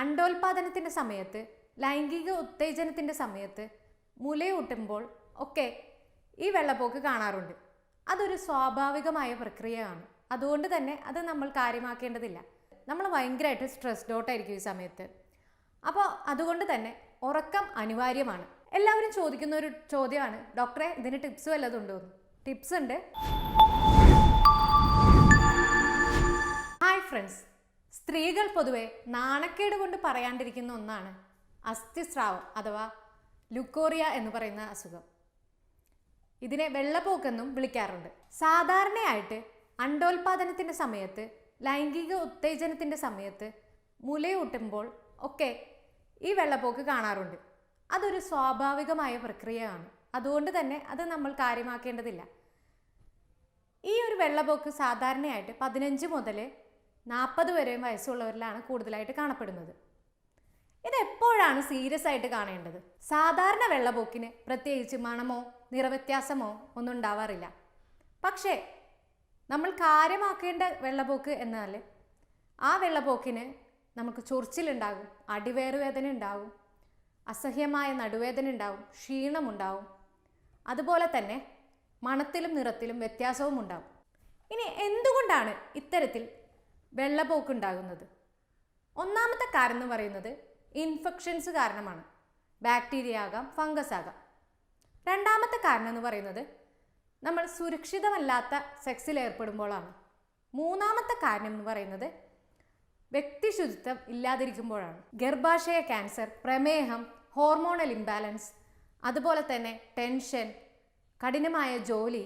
അണ്ടോൽപാദനത്തിൻ്റെ സമയത്ത്, ലൈംഗിക ഉത്തേജനത്തിൻ്റെ സമയത്ത്, മുലയൂട്ടുമ്പോൾ ഒക്കെ ഈ വെള്ളപ്പോക്ക് കാണാറുണ്ട്. അതൊരു സ്വാഭാവികമായ പ്രക്രിയയാണ്. അതുകൊണ്ട് തന്നെ അത് നമ്മൾ കാര്യമാക്കേണ്ടതില്ല. നമ്മൾ ഭയങ്കരമായിട്ട് സ്ട്രെസ്ഡ് ഔട്ടായിരിക്കും ഈ സമയത്ത്. അപ്പോൾ അതുകൊണ്ട് തന്നെ ഉറക്കം അനിവാര്യമാണ്. എല്ലാവരും ചോദിക്കുന്ന ഒരു ചോദ്യമാണ്, ഡോക്ടറെ ഇതിന് ടിപ്സ് വല്ലതും ഉണ്ടോ? ടിപ്സ് ഉണ്ട്. ഹായ് ഫ്രണ്ട്സ്, സ്ത്രീകൾ പൊതുവെ നാണക്കേട് കൊണ്ട് പറയാണ്ടിരിക്കുന്ന ഒന്നാണ് അസ്ഥിസ്രാവം അഥവാ ലുക്കോറിയ എന്ന് പറയുന്ന അസുഖം. ഇതിനെ വെള്ളപ്പോക്കെന്നും വിളിക്കാറുണ്ട്. സാധാരണയായിട്ട് അണ്ടോൽപാദനത്തിൻ്റെ സമയത്ത്, ലൈംഗിക ഉത്തേജനത്തിൻ്റെ സമയത്ത്, മുലയൂട്ടുമ്പോൾ ഒക്കെ ഈ വെള്ളപ്പോക്ക് കാണാറുണ്ട്. അതൊരു സ്വാഭാവികമായ പ്രക്രിയയാണ്. അതുകൊണ്ട് തന്നെ അത് നമ്മൾ കാര്യമാക്കേണ്ടതില്ല. ഈ ഒരു വെള്ളപ്പോക്ക് സാധാരണയായിട്ട് 15 മുതൽ 40 വരെ വയസ്സുള്ളവരിലാണ് കൂടുതലായിട്ട് കാണപ്പെടുന്നത്. ഇതെപ്പോഴാണ് സീരിയസ് ആയിട്ട് കാണേണ്ടത്? സാധാരണ വെള്ളപ്പോക്കിന് പ്രത്യേകിച്ച് മണമോ നിറവ്യത്യാസമോ ഒന്നും ഉണ്ടാവാറില്ല. പക്ഷേ നമ്മൾ കാര്യമാക്കേണ്ട വെള്ളപ്പോക്ക് എന്നാൽ ആ വെള്ളപ്പോക്കിന് നമുക്ക് ചൊറിച്ചിലുണ്ടാകും, അടിവയറുവേദന ഉണ്ടാകും, അസഹ്യമായ നടുവേദന ഉണ്ടാകും, ക്ഷീണമുണ്ടാവും, അതുപോലെ തന്നെ മണത്തിലും നിറത്തിലും വ്യത്യാസവും ഉണ്ടാകും. ഇനി എന്തുകൊണ്ടാണ് ഇത്തരത്തിൽ വെള്ളപ്പോക്ക് ഉണ്ടാകുന്നത്? ഒന്നാമത്തെ കാരണം എന്ന് പറയുന്നത് ഇൻഫെക്ഷൻസ് കാരണമാണ്. ബാക്ടീരിയ ആകാം, ഫംഗസ് ആകാം. രണ്ടാമത്തെ കാരണം എന്ന് പറയുന്നത് നമ്മൾ സുരക്ഷിതമല്ലാത്ത സെക്സിൽ ഏർപ്പെടുമ്പോഴാണ്. മൂന്നാമത്തെ കാരണം എന്ന് പറയുന്നത് വ്യക്തിശുചിത്വം ഇല്ലാതിരിക്കുമ്പോഴാണ്. ഗർഭാശയ ക്യാൻസർ, പ്രമേഹം, ഹോർമോണൽ ഇംബാലൻസ്, അതുപോലെ തന്നെ ടെൻഷൻ, കഠിനമായ ജോലി,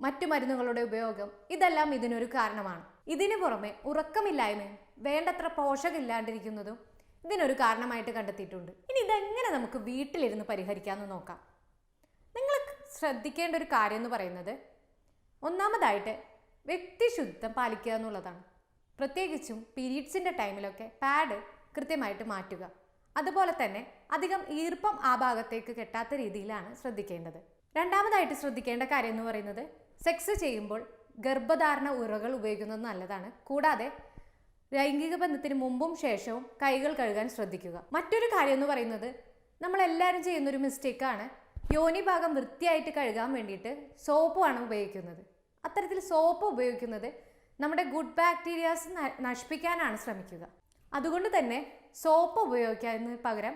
മറ്റു മരുന്നുകളുടെ ഉപയോഗം, ഇതെല്ലാം ഇതിനൊരു കാരണമാണ്. ഇതിനു പുറമെ ഉറക്കമില്ലായ്മയും വേണ്ടത്ര പോഷകമില്ലാണ്ടിരിക്കുന്നതും ഇതിനൊരു കാരണമായിട്ട് കണ്ടെത്തിയിട്ടുണ്ട്. ഇനി ഇതെങ്ങനെ നമുക്ക് വീട്ടിലിരുന്ന് പരിഹരിക്കാമെന്ന് നോക്കാം. നിങ്ങൾ ശ്രദ്ധിക്കേണ്ട ഒരു കാര്യം എന്ന് പറയുന്നത് ഒന്നാമതായിട്ട് വ്യക്തിശുചിത്വം പാലിക്കുക എന്നുള്ളതാണ്. പ്രത്യേകിച്ചും പീരീഡ്സിൻ്റെ ടൈമിലൊക്കെ പാഡ് കൃത്യമായിട്ട് മാറ്റുക. അതുപോലെ തന്നെ അധികം ഈർപ്പം ആ ഭാഗത്തേക്ക് കെട്ടാത്ത രീതിയിലാണ് ശ്രദ്ധിക്കേണ്ടത്. രണ്ടാമതായിട്ട് ശ്രദ്ധിക്കേണ്ട കാര്യം എന്ന് പറയുന്നത് സെക്സ് ചെയ്യുമ്പോൾ ഗർഭധാരണ ഉറകൾ ഉപയോഗിക്കുന്നത് നല്ലതാണ്. കൂടാതെ ലൈംഗിക ബന്ധത്തിന് മുമ്പും ശേഷവും കൈകൾ കഴുകാൻ ശ്രദ്ധിക്കുക. മറ്റൊരു കാര്യം എന്ന് പറയുന്നത് നമ്മളെല്ലാവരും ചെയ്യുന്നൊരു മിസ്റ്റേക്കാണ്, യോനി ഭാഗം വൃത്തിയായിട്ട് കഴുകാൻ വേണ്ടിയിട്ട് സോപ്പുമാണ് ഉപയോഗിക്കുന്നത്. അത്തരത്തിൽ സോപ്പ് ഉപയോഗിക്കുന്നത് നമ്മുടെ ഗുഡ് ബാക്ടീരിയാസ് നശിപ്പിക്കാനാണ് ശ്രമിക്കുക. അതുകൊണ്ട് തന്നെ സോപ്പ് ഉപയോഗിക്കുന്നതിന് പകരം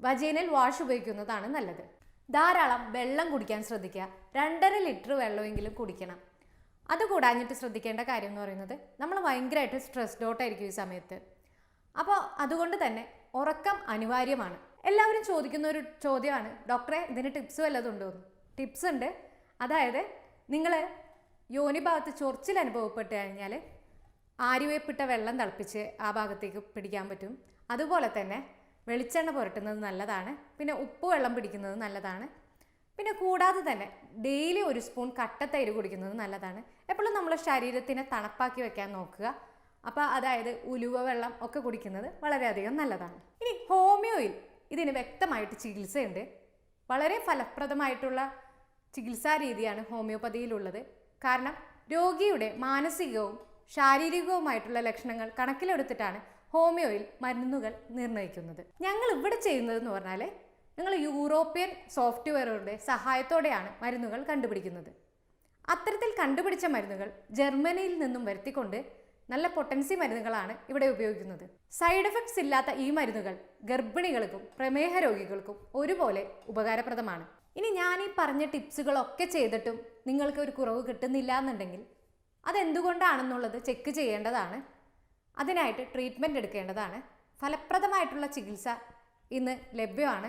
വജൈനൽ വാഷ് ഉപയോഗിക്കുന്നതാണ് നല്ലത്. ധാരാളം വെള്ളം കുടിക്കാൻ ശ്രദ്ധിക്കുക. 2.5 ലിറ്റർ വെള്ളമെങ്കിലും കുടിക്കണം. അതുകൂടാഞ്ഞിട്ട് ശ്രദ്ധിക്കേണ്ട കാര്യം എന്ന് പറയുന്നത് നമ്മൾ ഭയങ്കരമായിട്ട് സ്ട്രെസ്ഡ് ഔട്ടായിരിക്കും ഈ സമയത്ത്. അപ്പോൾ അതുകൊണ്ട് തന്നെ ഉറക്കം അനിവാര്യമാണ്. എല്ലാവരും ചോദിക്കുന്ന ഒരു ചോദ്യമാണ്, ഡോക്ടറെ ഇതിന് ടിപ്സ് വല്ലതും ഉണ്ടോ? ടിപ്സ് ഉണ്ട്. അതായത് നിങ്ങൾ യോനി ഭാഗത്ത് ചൊറിച്ചിൽ അനുഭവപ്പെട്ട് കഴിഞ്ഞാൽ ആര്യവേപ്പിട്ട വെള്ളം തിളപ്പിച്ച് ആ ഭാഗത്തേക്ക് പിടിക്കാൻ പറ്റും. അതുപോലെ തന്നെ വെളിച്ചെണ്ണ പുരട്ടുന്നത് നല്ലതാണ്. പിന്നെ ഉപ്പ് വെള്ളം പിടിക്കുന്നത് നല്ലതാണ്. പിന്നെ കൂടാതെ തന്നെ ഡെയിലി 1 സ്പൂൺ കട്ടത്തൈര് കുടിക്കുന്നത് നല്ലതാണ്. എപ്പോഴും നമ്മുടെ ശരീരത്തിനെ തണുപ്പാക്കി വെക്കാൻ നോക്കുക. അപ്പോൾ അതായത് ഉലുവ വെള്ളം ഒക്കെ കുടിക്കുന്നത് വളരെയധികം നല്ലതാണ്. ഇനി ഹോമിയോയിൽ ഇതിന് വ്യക്തമായിട്ട് ചികിത്സയുണ്ട്. വളരെ ഫലപ്രദമായിട്ടുള്ള ചികിത്സാ രീതിയാണ് ഹോമിയോപ്പതിയിലുള്ളത്. കാരണം രോഗിയുടെ മാനസികവും ശാരീരികവുമായിട്ടുള്ള ലക്ഷണങ്ങൾ കണക്കിലെടുത്തിട്ടാണ് ഹോമിയോയിൽ മരുന്നുകൾ നിർണ്ണയിക്കുന്നത്. ഞങ്ങൾ ഇവിടെ ചെയ്യുന്നതെന്ന് പറഞ്ഞാൽ ഞങ്ങൾ യൂറോപ്യൻ സോഫ്റ്റ്വെയറുകളുടെ സഹായത്തോടെയാണ് മരുന്നുകൾ കണ്ടുപിടിക്കുന്നത്. അത്തരത്തിൽ കണ്ടുപിടിച്ച മരുന്നുകൾ ജർമ്മനിയിൽ നിന്നും വരുത്തിക്കൊണ്ട് നല്ല പൊട്ടൻസി മരുന്നുകളാണ് ഇവിടെ ഉപയോഗിക്കുന്നത്. സൈഡ് എഫക്ട്സ് ഇല്ലാത്ത ഈ മരുന്നുകൾ ഗർഭിണികൾക്കും പ്രമേഹ രോഗികൾക്കും ഒരുപോലെ ഉപകാരപ്രദമാണ്. ഇനി ഞാൻ ഈ പറഞ്ഞ ടിപ്സുകളൊക്കെ ചെയ്തിട്ടും നിങ്ങൾക്ക് ഒരു കുറവ് കിട്ടുന്നില്ല എന്നുണ്ടെങ്കിൽ അതെന്തുകൊണ്ടാണെന്നുള്ളത് ചെക്ക് ചെയ്യേണ്ടതാണ്. അതിനായിട്ട് ട്രീറ്റ്മെൻറ്റ് എടുക്കേണ്ടതാണ്. ഫലപ്രദമായിട്ടുള്ള ചികിത്സ ഇന്ന് ലഭ്യമാണ്.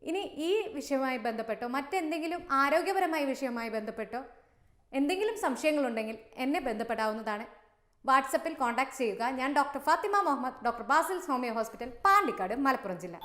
ഇനി ഈ വിഷയവുമായി ബന്ധപ്പെട്ടോ മറ്റെന്തെങ്കിലും ആരോഗ്യപരമായ വിഷയവുമായി ബന്ധപ്പെട്ടോ എന്തെങ്കിലും സംശയങ്ങളുണ്ടെങ്കിൽ എന്നെ ബന്ധപ്പെടാവുന്നതാണ്. വാട്സപ്പിൽ കോൺടാക്ട് ചെയ്യുക. ഞാൻ doctor Fathima Muhammad, doctor Basil's homeo hospital, Pandikkad, Malappuram ജില്ല.